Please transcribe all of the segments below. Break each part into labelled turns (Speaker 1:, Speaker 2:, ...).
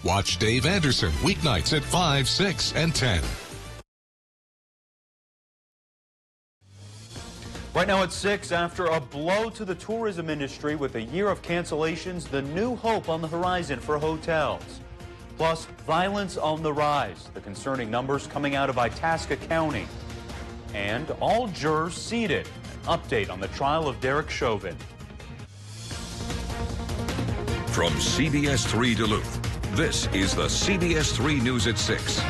Speaker 1: Watch Dave Anderson weeknights at 5, 6, and 10.
Speaker 2: Right now at 6, after a blow to the tourism industry with a year of cancellations, the new hope on the horizon for hotels. Plus, violence on the rise, the concerning numbers coming out of Itasca County. And all jurors seated. An update on the trial of Derek Chauvin.
Speaker 1: From CBS3 Duluth, this is the CBS3 News at 6.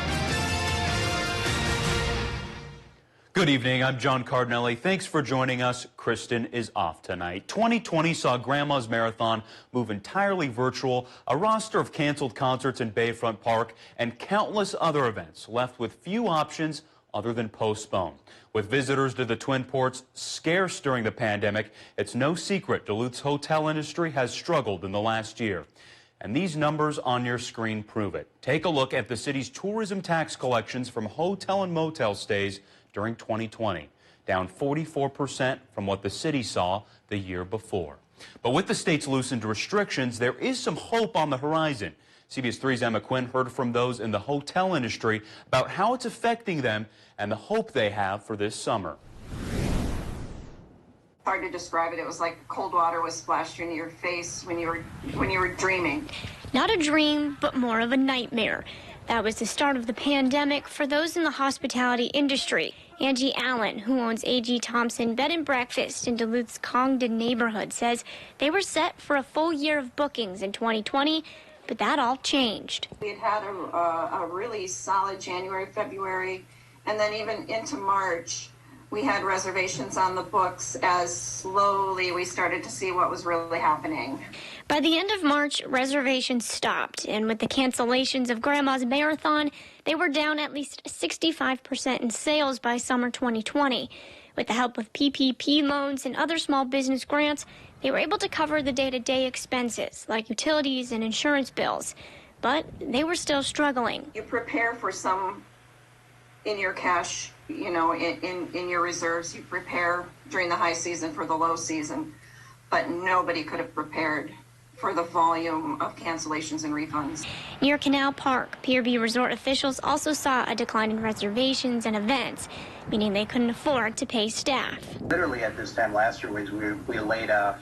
Speaker 2: Good evening, I'm John Cardinale. Thanks for joining us. Kristen is off tonight. 2020 saw Grandma's Marathon move entirely virtual, a roster of canceled concerts in Bayfront Park, and countless other events left with few options other than postpone. With visitors to the Twin Ports scarce during the pandemic, it's no secret Duluth's hotel industry has struggled in the last year. And these numbers on your screen prove it. Take a look at the city's tourism tax collections from hotel and motel stays during 2020, down 44% from what the city saw the year before. But with the state's loosened restrictions, there is some hope on the horizon. CBS 3's Emma Quinn heard from those in the hotel industry about how it's affecting them and the hope they have for this summer.
Speaker 3: Hard to describe it. It was like cold water was splashed into your face when you were dreaming.
Speaker 4: Not a dream, but more of a nightmare. That was the start of the pandemic for those in the hospitality industry. Angie Allen, who owns A.G. Thompson Bed and Breakfast in Duluth's Congdon neighborhood, says they were set for a full year of bookings in 2020, but that all changed.
Speaker 3: We had a really solid January, February, and then even into March, we had reservations on the books as slowly we started to see what was really happening.
Speaker 4: By the end of March, reservations stopped, and with the cancellations of Grandma's Marathon, they were down at least 65% in sales by summer 2020. With the help of PPP loans and other small business grants, they were able to cover the day-to-day expenses, like utilities and insurance bills. But they were still struggling.
Speaker 3: You prepare for some in your cash, you know, in your reserves. You prepare during the high season for the low season. But nobody could have prepared for the volume of cancellations and refunds.
Speaker 4: Near Canal Park, Pier B Resort officials also saw a decline in reservations and events, meaning they couldn't afford to pay staff.
Speaker 5: Literally at this time last year, we laid off,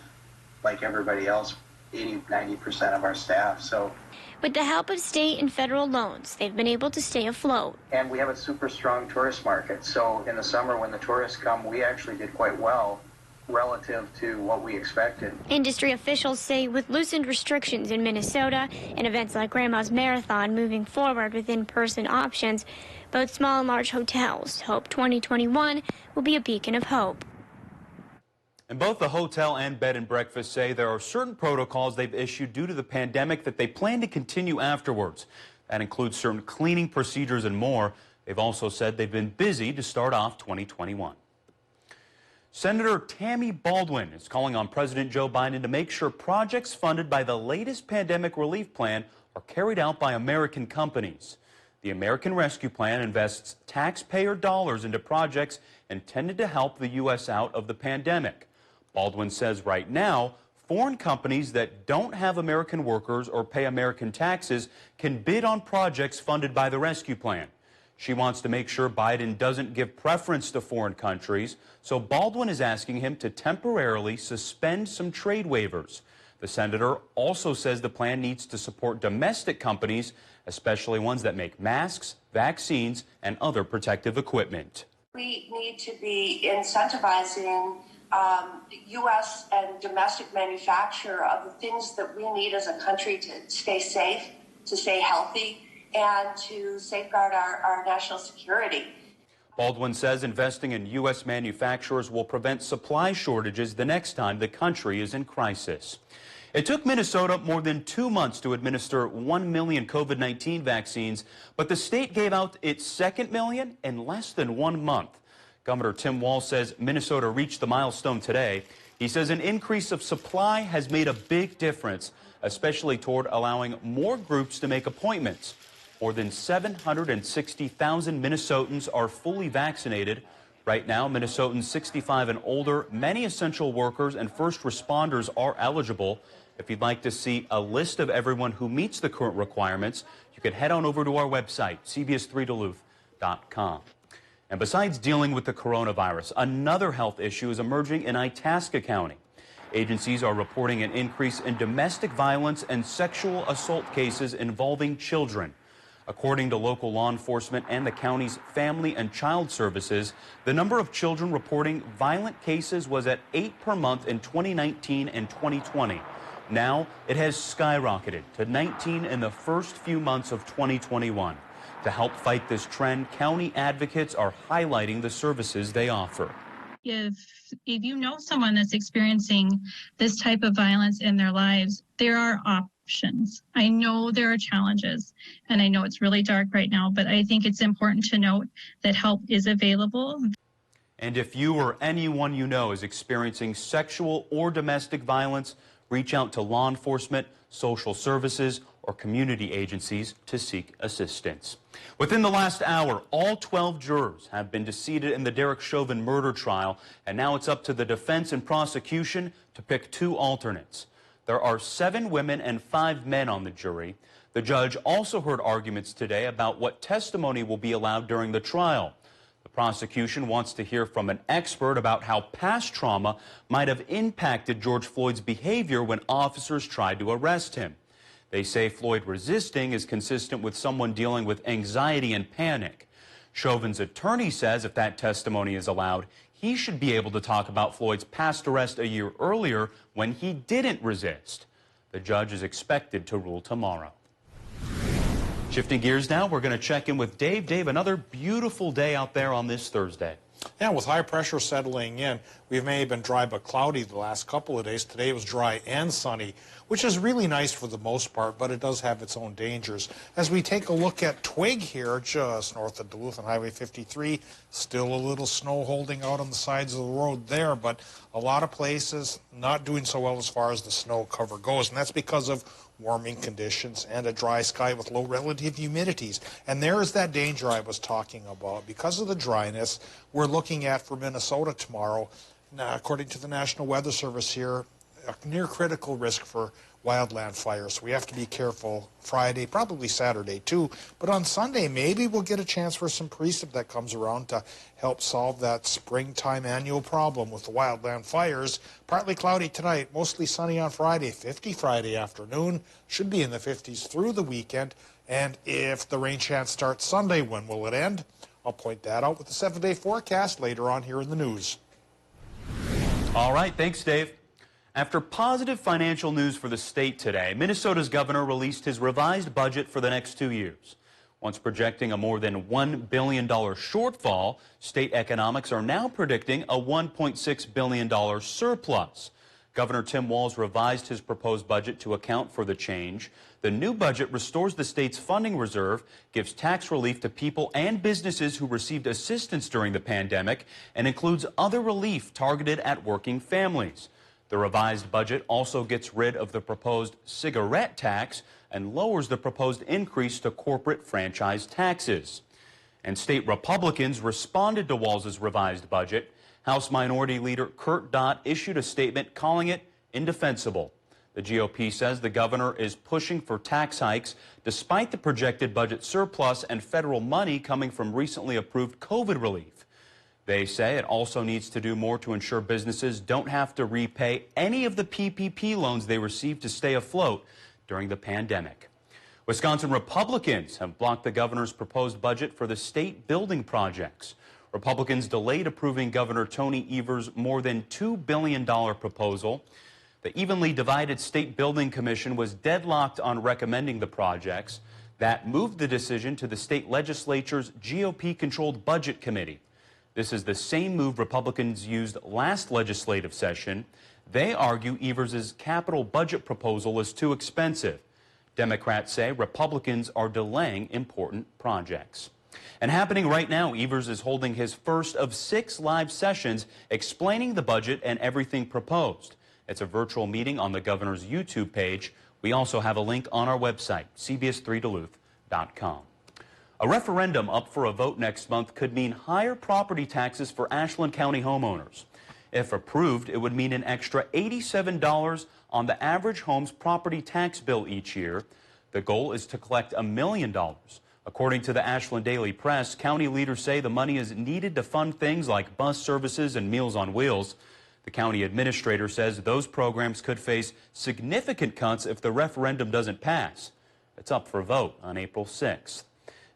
Speaker 5: like everybody else, 80-90% of our staff. So,
Speaker 4: with the help of state and federal loans, they've been able to stay afloat.
Speaker 5: And we have a super strong tourist market. So in the summer when the tourists come, we actually did quite well relative to what we expected.
Speaker 4: Industry officials say with loosened restrictions in Minnesota and events like Grandma's Marathon moving forward with in-person options, both small and large hotels hope 2021 will be a beacon of hope.
Speaker 2: And both the hotel and bed and breakfast say there are certain protocols they've issued due to the pandemic that they plan to continue afterwards. That includes certain cleaning procedures and more. They've also said they've been busy to start off 2021. Senator Tammy Baldwin is calling on President Joe Biden to make sure projects funded by the latest pandemic relief plan are carried out by American companies. The American Rescue Plan invests taxpayer dollars into projects intended to help the U.S. out of the pandemic. Baldwin says right now, foreign companies that don't have American workers or pay American taxes can bid on projects funded by the Rescue Plan. She wants to make sure Biden doesn't give preference to foreign countries, so Baldwin is asking him to temporarily suspend some trade waivers. The senator also says the plan needs to support domestic companies, especially ones that make masks, vaccines, and other protective equipment.
Speaker 6: We need to be incentivizing U.S. and domestic manufacture of the things that we need as a country to stay safe, to stay healthy, and to safeguard our national security.
Speaker 2: Baldwin says investing in U.S. manufacturers will prevent supply shortages the next time the country is in crisis. It took Minnesota more than 2 months to administer 1 million COVID-19 vaccines, but the state gave out its second million in less than 1 month. Governor Tim Walz says Minnesota reached the milestone today. He says an increase of supply has made a big difference, especially toward allowing more groups to make appointments. More than 760,000 Minnesotans are fully vaccinated. Right now, Minnesotans 65 and older, many essential workers and first responders are eligible. If you'd like to see a list of everyone who meets the current requirements, you can head on over to our website, CBS3Duluth.com. And besides dealing with the coronavirus, another health issue is emerging in Itasca County. Agencies are reporting an increase in domestic violence and sexual assault cases involving children. According to local law enforcement and the county's Family and Child Services, the number of children reporting violent cases was at 8 per month in 2019 and 2020. Now it has skyrocketed to 19 in the first few months of 2021. To help fight this trend, county advocates are highlighting the services they offer.
Speaker 7: If you know someone that's experiencing this type of violence in their lives, there are options. I know there are challenges, and I know it's really dark right now, but I think it's important to note that help is available.
Speaker 2: And if you or anyone you know is experiencing sexual or domestic violence, reach out to law enforcement, social services, or community agencies to seek assistance. Within the last hour, all 12 jurors have been seated in the Derek Chauvin murder trial, and now it's up to the defense and prosecution to pick 2 alternates. There are 7 women and 5 men on the jury. The judge also heard arguments today about what testimony will be allowed during the trial. The prosecution wants to hear from an expert about how past trauma might have impacted George Floyd's behavior when officers tried to arrest him. They say Floyd resisting is consistent with someone dealing with anxiety and panic. Chauvin's attorney says if that testimony is allowed, he should be able to talk about Floyd's past arrest a year earlier when he didn't resist. The judge is expected to rule tomorrow. Shifting gears now, we're going to check in with Dave. Dave, another beautiful day out there on this Thursday.
Speaker 8: Yeah, with high pressure settling in, we may have been dry but cloudy the last couple of days. Today was dry and sunny, which is really nice for the most part, but it does have its own dangers. As we take a look at Twig here, just north of Duluth on Highway 53, still a little snow holding out on the sides of the road there, but a lot of places not doing so well as far as the snow cover goes, and that's because of warming conditions and a dry sky with low relative humidities. And there is that danger I was talking about. Because of the dryness, we're looking at for Minnesota tomorrow, now, according to the National Weather Service here, a near critical risk for wildland fires. We have to be careful Friday, probably Saturday too. But on Sunday, maybe we'll get a chance for some precip that comes around to help solve that springtime annual problem with the wildland fires. Partly cloudy tonight, mostly sunny on Friday, 50 Friday afternoon. Should be in the 50s through the weekend. And if the rain chance starts Sunday, when will it end? I'll point that out with the 7-day forecast later on here in the news.
Speaker 2: All right, thanks, Dave. After positive financial news for the state today, Minnesota's governor released his revised budget for the next 2 years. Once projecting a more than $1 billion shortfall, state economics are now predicting a $1.6 billion surplus. Governor Tim Walz revised his proposed budget to account for the change. The new budget restores the state's funding reserve, gives tax relief to people and businesses who received assistance during the pandemic, and includes other relief targeted at working families. The revised budget also gets rid of the proposed cigarette tax and lowers the proposed increase to corporate franchise taxes. And state Republicans responded to Walz's revised budget. House Minority Leader Kurt Dott issued a statement calling it indefensible. The GOP says the governor is pushing for tax hikes despite the projected budget surplus and federal money coming from recently approved COVID relief. They say it also needs to do more to ensure businesses don't have to repay any of the PPP loans they received to stay afloat during the pandemic. Wisconsin Republicans have blocked the governor's proposed budget for the state building projects. Republicans delayed approving Governor Tony Evers' more than $2 billion proposal. The evenly divided State Building Commission was deadlocked on recommending the projects. That moved the decision to the state legislature's GOP-controlled Budget Committee. This is the same move Republicans used last legislative session. They argue Evers' capital budget proposal is too expensive. Democrats say Republicans are delaying important projects. And happening right now, Evers is holding his first of 6 live sessions explaining the budget and everything proposed. It's a virtual meeting on the governor's YouTube page. We also have a link on our website, CBS3Duluth.com. A referendum up for a vote next month could mean higher property taxes for Ashland County homeowners. If approved, it would mean an extra $87 on the average home's property tax bill each year. The goal is to collect $1 million. According to the Ashland Daily Press, county leaders say the money is needed to fund things like bus services and Meals on Wheels. The county administrator says those programs could face significant cuts if the referendum doesn't pass. It's up for a vote on April 6th.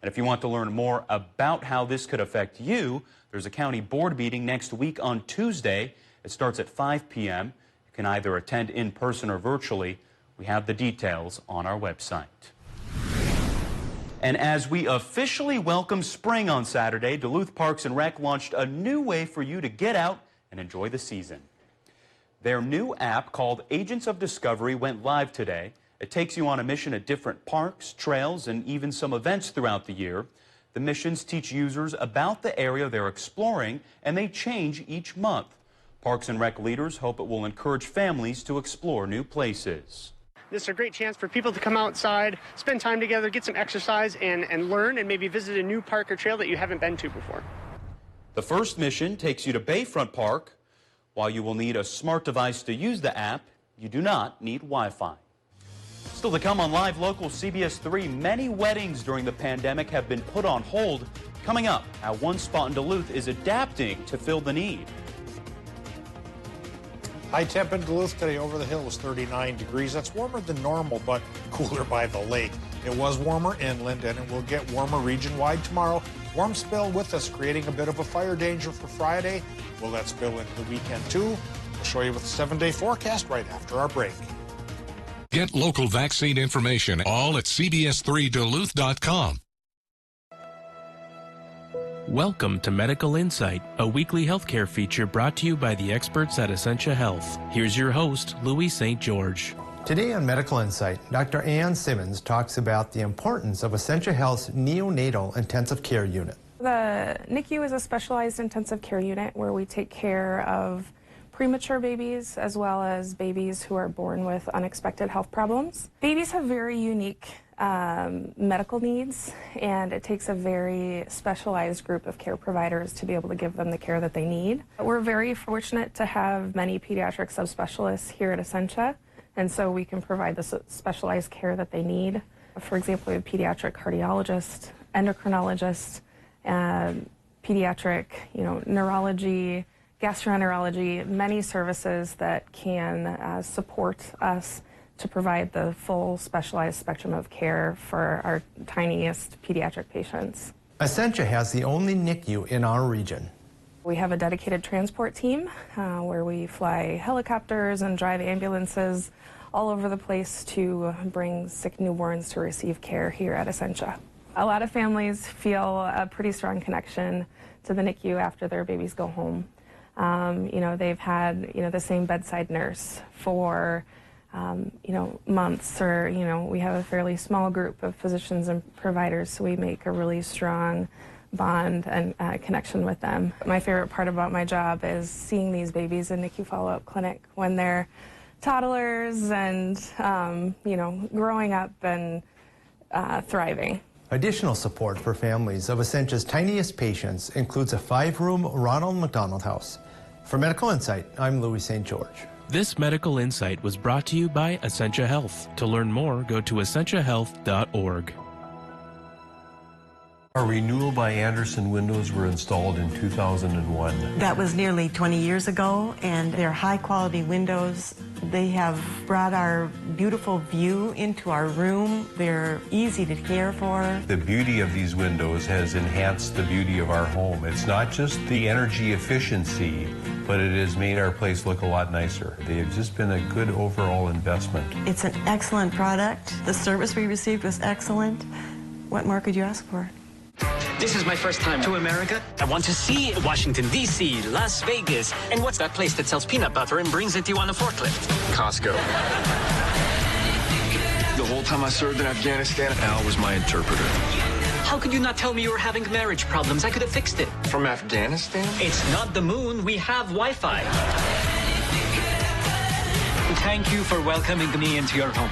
Speaker 2: And if you want to learn more about how this could affect you, there's a county board meeting next week on Tuesday. It starts at 5 p.m. You can either attend in person or virtually. We have the details on our website. And as we officially welcome spring on Saturday, Duluth Parks and Rec launched a new way for you to get out and enjoy the season. Their new app called Agents of Discovery went live today. It takes you on a mission at different parks, trails, and even some events throughout the year. The missions teach users about the area they're exploring, and they change each month. Parks and Rec leaders hope it will encourage families to explore new places.
Speaker 9: This is a great chance for people to come outside, spend time together, get some exercise, and learn, and maybe visit a new park or trail that you haven't been to before.
Speaker 2: The first mission takes you to Bayfront Park. While you will need a smart device to use the app, you do not need Wi-Fi. Still to come on Live Local CBS3, many weddings during the pandemic have been put on hold. Coming up, how one spot in Duluth is adapting to fill the need.
Speaker 8: High temp in Duluth today over the hill was 39 degrees. That's warmer than normal, but cooler by the lake. It was warmer inland, and it will get warmer region-wide tomorrow. Warm spill with us, creating a bit of a fire danger for Friday. Will that spill into the weekend, too? We'll show you with a 7-day forecast right after our break.
Speaker 1: Get local vaccine information all at CBS3Duluth.com.
Speaker 10: Welcome to Medical Insight, a weekly healthcare feature brought to you by the experts at Essentia Health. Here's your host, Louis St. George.
Speaker 11: Today on Medical Insight, Dr. Ann Simmons talks about the importance of Essentia Health's neonatal intensive care unit.
Speaker 12: The NICU is a specialized intensive care unit where we take care of premature babies as well as babies who are born with unexpected health problems. Babies have very unique medical needs, and it takes a very specialized group of care providers to be able to give them the care that they need. We're very fortunate to have many pediatric subspecialists here at Essentia, and so we can provide the specialized care that they need. For example, we have pediatric cardiologist, endocrinologist, pediatric, neurology, gastroenterology, many services that can support us to provide the full specialized spectrum of care for our tiniest pediatric patients.
Speaker 11: Essentia has the only NICU in our region.
Speaker 12: We have a dedicated transport team where we fly helicopters and drive ambulances all over the place to bring sick newborns to receive care here at Essentia. A lot of families feel a pretty strong connection to the NICU after their babies go home. They've had, the same bedside nurse for months, or, we have a fairly small group of physicians and providers, so we make a really strong bond and connection with them. My favorite part about my job is seeing these babies in NICU follow-up clinic when they're toddlers and, growing up and thriving.
Speaker 11: Additional support for families of Essentia's tiniest patients includes a 5-room Ronald McDonald House. For Medical Insight, I'm Louis St. George.
Speaker 10: This Medical Insight was brought to you by Essentia Health. To learn more, go to essentiahealth.org.
Speaker 13: Our renewal by Andersen windows were installed in 2001.
Speaker 14: That was nearly 20 years ago, and they're high-quality windows. They have brought our beautiful view into our room. They're easy to care for.
Speaker 13: The beauty of these windows has enhanced the beauty of our home. It's not just the energy efficiency, but it has made our place look a lot nicer. They have just been a good overall investment.
Speaker 14: It's an excellent product. The service we received was excellent. What more could you ask for?
Speaker 15: This is my first time to America. I want to see Washington, D.C., Las Vegas. And what's that place that sells peanut butter and brings it to you on a forklift?
Speaker 16: Costco. The whole time I served in Afghanistan, Al was my interpreter.
Speaker 15: How could you not tell me you were having marriage problems? I could have fixed it.
Speaker 16: From Afghanistan?
Speaker 15: It's not the moon. We have Wi-Fi. Thank you for welcoming me into your home.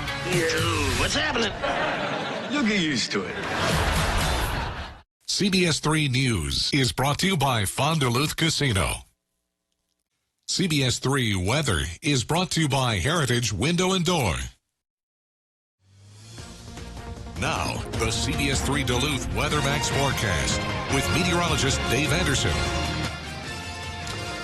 Speaker 16: What's happening? You'll get used to it.
Speaker 1: CBS3 News is brought to you by Fond du Lac Casino.
Speaker 17: CBS 3 Weather is brought to you by Heritage Window and Door. Now, the CBS 3 Duluth WeatherMax forecast with meteorologist Dave Anderson.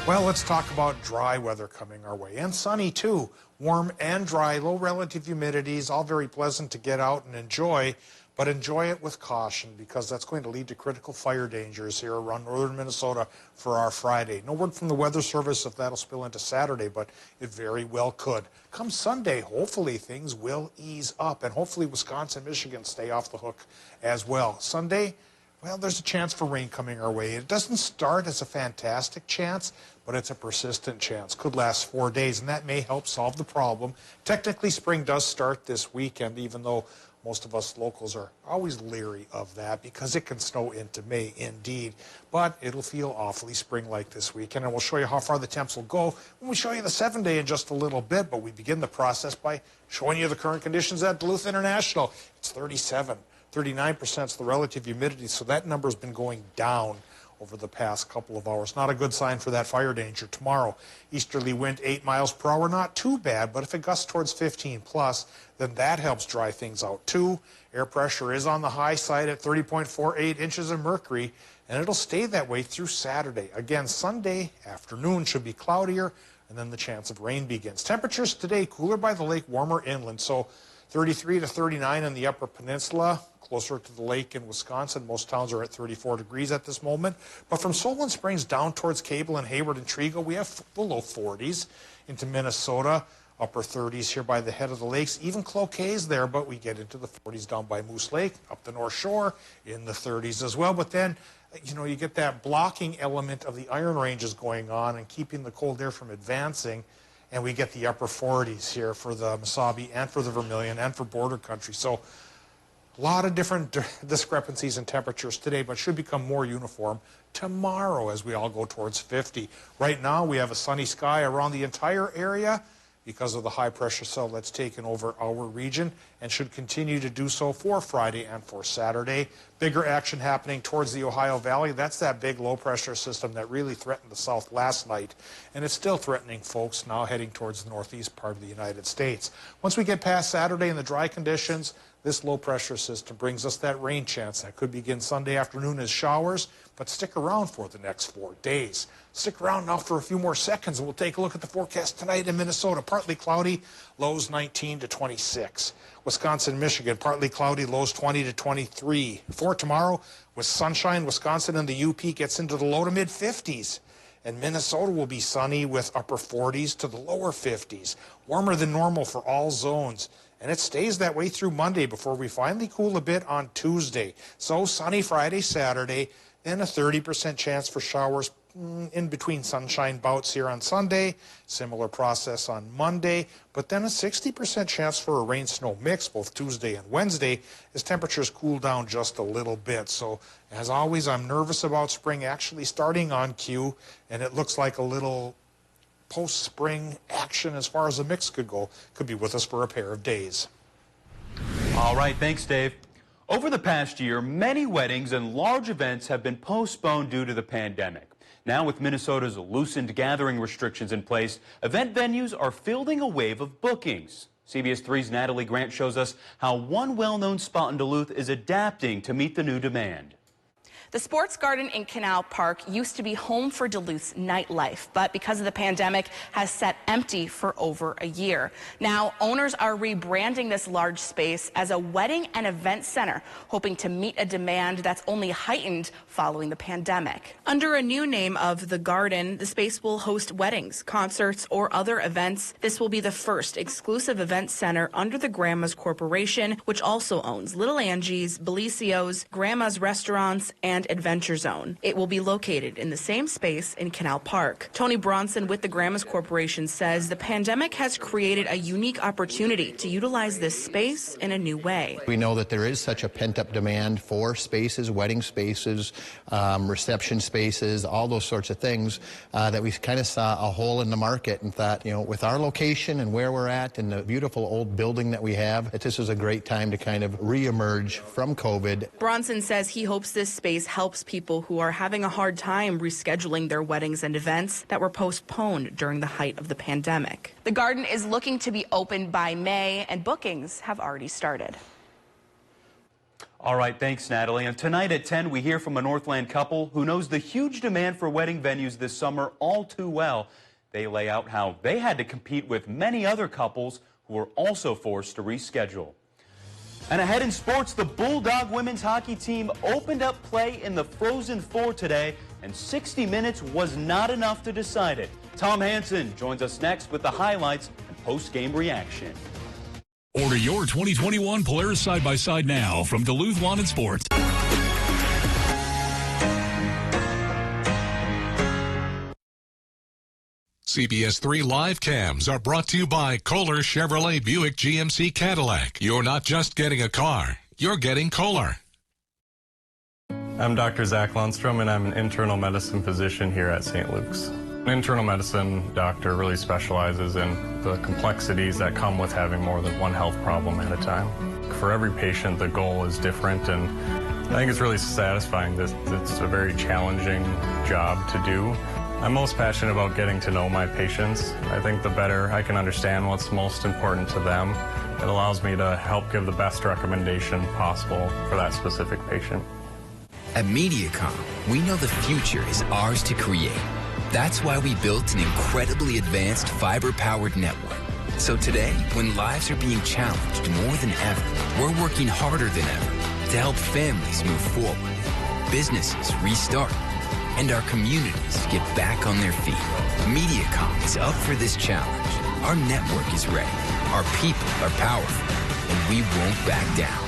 Speaker 8: Well, let's talk about dry weather coming our way, and sunny too. Warm and dry, low relative humidities, all very pleasant to get out and enjoy, but enjoy it with caution because that's going to lead to critical fire dangers here around northern Minnesota for our Friday. No word from the Weather Service if that'll spill into Saturday, but it very well could. Come Sunday, hopefully things will ease up, and hopefully Wisconsin, Michigan stay off the hook as well. Sunday, well, there's a chance for rain coming our way. It doesn't start as a fantastic chance, but it's a persistent chance. Could last 4 days, and that may help solve the problem. Technically, spring does start this weekend, even though most of us locals are always leery of that because it can snow into May indeed. But it'll feel awfully spring-like this weekend, and we'll show you how far the temps will go when we show you the 7-day in just a little bit. But we begin the process by showing you the current conditions at Duluth International. It's 37. 39% is the relative humidity, so that number has been going down over the past couple of hours. Not a good sign for that fire danger. Tomorrow, easterly wind 8 miles per hour, not too bad, but if it gusts towards 15 plus, then that helps dry things out too. Air pressure is on the high side at 30.48 inches of mercury, and it'll stay that way through Saturday. Again, Sunday afternoon should be cloudier, and then the chance of rain begins. Temperatures today cooler by the lake, warmer inland, so 33 to 39 in the Upper Peninsula, closer to the lake in Wisconsin. Most towns are at 34 degrees at this moment. But from Solon Springs down towards Cable and Hayward and Trigo, we have the low 40s. Into Minnesota, upper 30s here by the head of the lakes. Even Cloquet's there, but we get into the 40s down by Moose Lake, up the North Shore, in the 30s as well. But then, you know, you get that blocking element of the Iron Ranges going on and keeping the cold air from advancing. And we get the upper 40s here for the Mesabi and for the Vermilion and for border country. So a lot of different discrepancies in temperatures today, but should become more uniform tomorrow as we all go towards 50. Right now, we have a sunny sky around the entire area because of the high pressure cell that's taken over our region and should continue to do so for Friday and for Saturday. Bigger action happening towards the Ohio Valley. That's that big low pressure system that really threatened the south last night, and it's still threatening folks now heading towards the northeast part of the United States. Once we get past Saturday and the dry conditions, this low pressure system brings us that rain chance that could begin Sunday afternoon as showers, but stick around for the next 4 days. Stick around now for a few more seconds and we'll take a look at the forecast tonight in Minnesota. Partly cloudy, lows 19 to 26. Wisconsin, Michigan, partly cloudy, lows 20 to 23. For tomorrow, with sunshine, Wisconsin and the UP gets into the low to mid 50s. And Minnesota will be sunny with upper 40s to the lower 50s. Warmer than normal for all zones. And it stays that way through Monday before we finally cool a bit on Tuesday. So sunny Friday, Saturday, then a 30% chance for showers in between sunshine bouts here on Sunday. Similar process on Monday, but then a 60% chance for a rain-snow mix both Tuesday and Wednesday as temperatures cool down just a little bit. So as always, I'm nervous about spring actually starting on cue, and it looks like a little post-spring action as far as the mix could go could be with us for a pair of days.
Speaker 2: All right, thanks, Dave. Over the past year, many weddings and large events have been postponed due to the pandemic. Now, with Minnesota's loosened gathering restrictions in place, event venues are fielding a wave of bookings. CBS 3's Natalie Grant shows us how one well-known spot in Duluth is adapting to meet the new demand.
Speaker 18: The Sports Garden in Canal Park used to be home for Duluth's nightlife, but because of the pandemic has sat empty for over a year. Now, owners are rebranding this large space as a wedding and event center, hoping to meet a demand that's only heightened following the pandemic. Under a new name of The Garden, the space will host weddings, concerts, or other events. This will be the first exclusive event center under the Grandma's Corporation, which also owns Little Angie's, Bellicio's, Grandma's Restaurants, and Adventure Zone. It will be located in the same space in Canal Park. Tony Bronson with the Grandma's Corporation says the pandemic has created a unique opportunity to utilize this space in a new way.
Speaker 19: We know that there is such a pent-up demand for spaces, wedding spaces, reception spaces, all those sorts of things, that we kind of saw a hole in the market and thought, you know, with our location and where we're at and the beautiful old building that we have, that this is a great time to kind of re-emerge from COVID.
Speaker 18: Bronson says he hopes this space helps people who are having a hard time rescheduling their weddings and events that were postponed during the height of the pandemic. The Garden is looking to be open by May, and bookings have already started.
Speaker 2: All right, thanks, Natalie. And tonight at 10, we hear from a Northland couple who knows the huge demand for wedding venues this summer all too well. They lay out how they had to compete with many other couples who were also forced to reschedule. And ahead in sports, the Bulldog women's hockey team opened up play in the Frozen Four today, and 60 minutes was not enough to decide it. Tom Hansen joins us next with the highlights and post-game reaction.
Speaker 17: Order your 2021 Polaris side-by-side now from Duluth Lawn and Sports. CBS3 live cams are brought to you by Kohler Chevrolet Buick GMC Cadillac. You're not just getting a car, you're getting Kohler.
Speaker 20: I'm Dr. Zach Lundstrom, and I'm an internal medicine physician here at St. Luke's. An internal medicine doctor really specializes in the complexities that come with having more than one health problem at a time. For every patient, the goal is different, and I think it's really satisfying that it's a very challenging job to do. I'm most passionate about getting to know my patients. I think the better I can understand what's most important to them, it allows me to help give the best recommendation possible for that specific patient.
Speaker 21: At Mediacom, we know the future is ours to create. That's why we built an incredibly advanced fiber-powered network. So today, when lives are being challenged more than ever, we're working harder than ever to help families move forward, businesses restart, and our communities get back on their feet. Mediacom is up for this challenge. Our network is ready, our people are powerful, and we won't back down.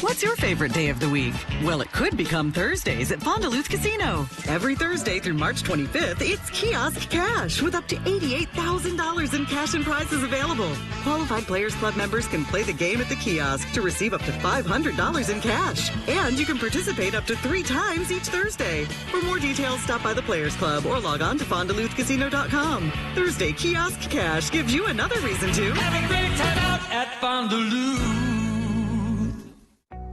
Speaker 22: What's your favorite day of the week? Well, it could become Thursdays at Duluth Casino. Every Thursday through March 25th, it's Kiosk Cash with up to $88,000 in cash and prizes available. Qualified Players Club members can play the game at the kiosk to receive up to $500 in cash. And you can participate up to 3 times each Thursday. For more details, stop by the Players Club or log on to FonduluthCasino.com. Thursday Kiosk Cash gives you another reason to have a great time out at Fondulu.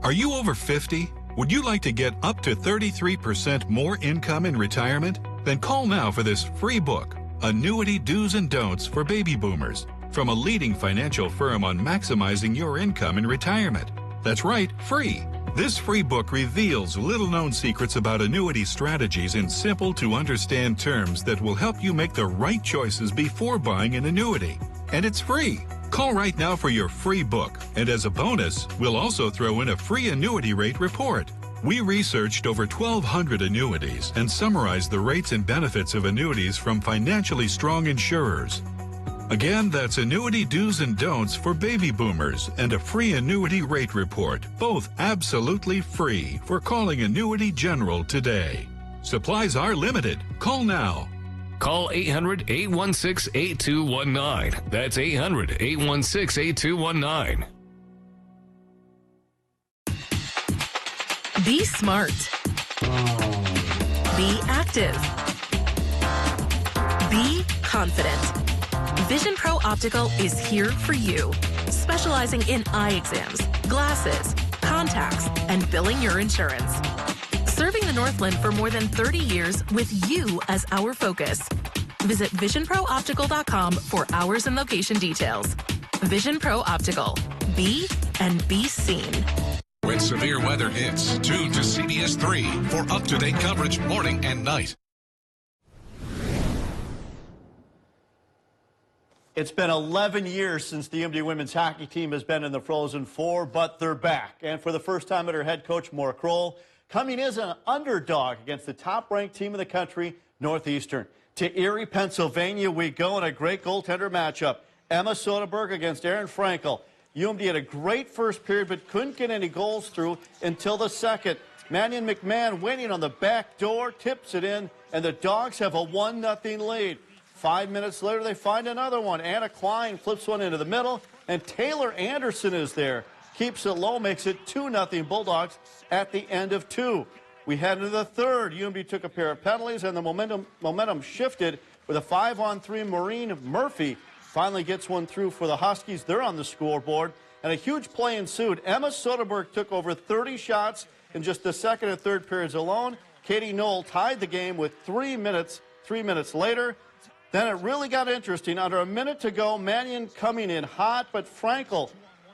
Speaker 17: Are you over 50? Would you like to get up to 33% more income in retirement? Then call now for this free book, Annuity Do's and Don'ts for Baby Boomers, from a leading financial firm on maximizing your income in retirement. That's right, free. This free book reveals little-known secrets about annuity strategies in simple-to-understand terms that will help you make the right choices before buying an annuity. And it's free. Call right now for your free book, and as a bonus, we'll also throw in a free annuity rate report. We researched over 1,200 annuities and summarized the rates and benefits of annuities from financially strong insurers. Again, that's Annuity Do's and Don'ts for Baby Boomers and a free annuity rate report, both absolutely free for calling Annuity General today. Supplies are limited. Call now.
Speaker 23: Call 800-816-8219. That's 800-816-8219.
Speaker 24: Be smart. Be active. Be confident. Vision Pro Optical is here for you, specializing in eye exams, glasses, contacts, and billing your insurance. Serving the Northland for more than 30 years with you as our focus. Visit VisionProOptical.com for hours and location details. Vision Pro Optical. Be and be seen.
Speaker 17: When severe weather hits, tune to CBS3 for up-to-date coverage morning and night.
Speaker 25: It's been 11 years since the UMD women's hockey team has been in the Frozen Four, but they're back. And for the first time under head coach Maura Kroll, coming as an underdog against the top-ranked team in the country, Northeastern. To Erie, Pennsylvania we go in a great goaltender matchup. Emma Soderberg against Erin Frankel. UMD had a great first period but couldn't get any goals through until the second. Mannion McMahon winning on the back door, tips it in, and the Dogs have a 1-0 lead. 5 minutes later, they find another one. Anna Klein flips one into the middle, and Taylor Anderson is there. Keeps it low, makes it 2-0 Bulldogs at the end of 2. We head into the third. UMD took a pair of penalties, and the momentum shifted with a 5-on-3. Maureen Murphy finally gets one through for the Huskies. They're on the scoreboard. and a huge play ensued. Emma Soderberg took over 30 shots in just the second and third periods alone. Katie Knoll tied the game with 3 minutes. 3 minutes later, then it really got interesting. Under a minute to go, Mannion coming in hot, but Frankel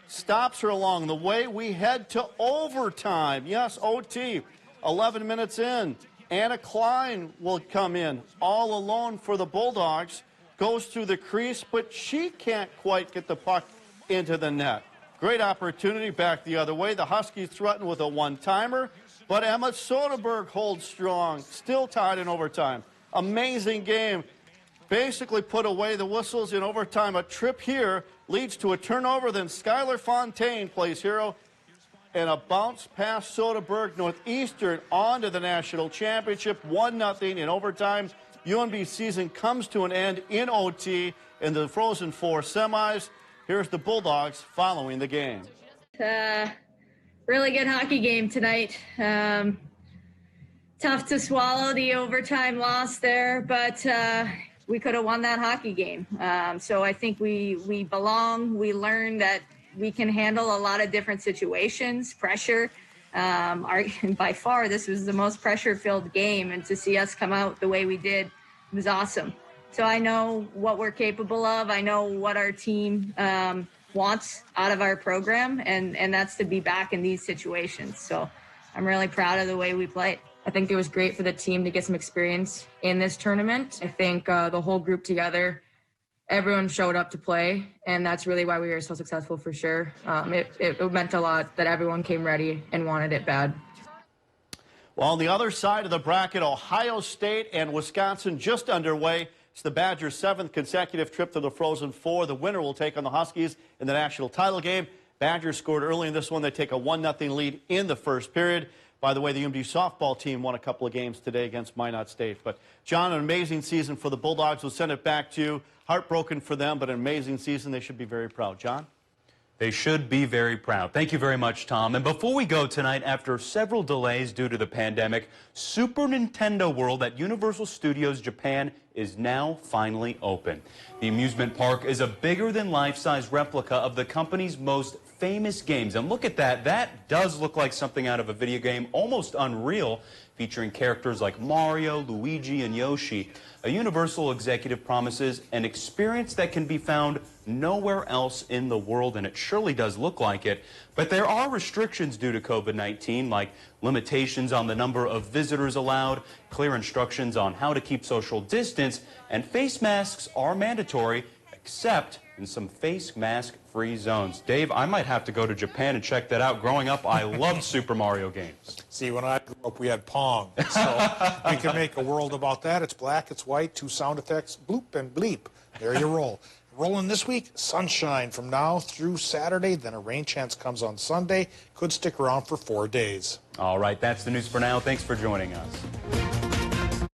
Speaker 25: stops her along the way. We head to overtime. Yes, OT. 11 minutes in. Anna Klein will come in all alone for the Bulldogs. Goes through the crease, but she can't quite get the puck into the net. Great opportunity back the other way. The Huskies threaten with a one-timer, but Emma Soderberg holds strong. Still tied in overtime. Amazing game. Basically put away the whistles in overtime. A trip here leads to a turnover. Then Skylar Fontaine plays hero. And a bounce past Soderberg. Northeastern on to the national championship. 1-0 in overtime. UNB season comes to an end in OT in the Frozen Four semis. Here's the Bulldogs following the game.
Speaker 3: Really good hockey game tonight. Tough to swallow the overtime loss there, but we could have won that hockey game. So I think we belong. We learned that we can handle a lot of different situations, pressure. By far, this was the most pressure-filled game, and to see us come out the way we did was awesome. So I know what we're capable of. I know what our team wants out of our program, and that's to be back in these situations. So I'm really proud of the way we played. I think it was great for the team to get some experience in this tournament. I think the whole group together, everyone showed up to play, and that's really why we were so successful for sure. It meant a lot that everyone came ready and wanted it bad.
Speaker 25: Well, on the other side of the bracket, Ohio State and Wisconsin just underway. It's the Badgers' 7th consecutive trip to the Frozen Four. The winner will take on the Huskies in the national title game. Badgers scored early in this one. They take a 1-0 lead in the first period. By the way, the UMD softball team won a couple of games today against Minot State. But, John, an amazing season for the Bulldogs. We'll send it back to you. Heartbroken for them, but an amazing season. They should be very proud. John?
Speaker 2: They should be very proud. Thank you very much, Tom. And before we go tonight, after several delays due to the pandemic, Super Nintendo World at Universal Studios Japan is now finally open. The amusement park is a bigger-than-life-size replica of the company's most famous games. And look at that. That does look like something out of a video game, almost unreal, featuring characters like Mario, Luigi, and Yoshi. A Universal executive promises an experience that can be found nowhere else in the world, and it surely does look like it. But there are restrictions due to COVID-19, like limitations on the number of visitors allowed, clear instructions on how to keep social distance, and face masks are mandatory, except in some face mask-free zones. Dave, I might have to go to Japan and check that out. Growing up, I loved Super Mario games.
Speaker 8: See, when I grew up, we had Pong. So we can make a world about that. It's black, it's white, 2 sound effects, bloop and bleep. There you roll. Rolling this week, sunshine from now through Saturday, then a rain chance comes on Sunday. Could stick around for 4 days.
Speaker 2: All right, that's the news for now. Thanks for joining us.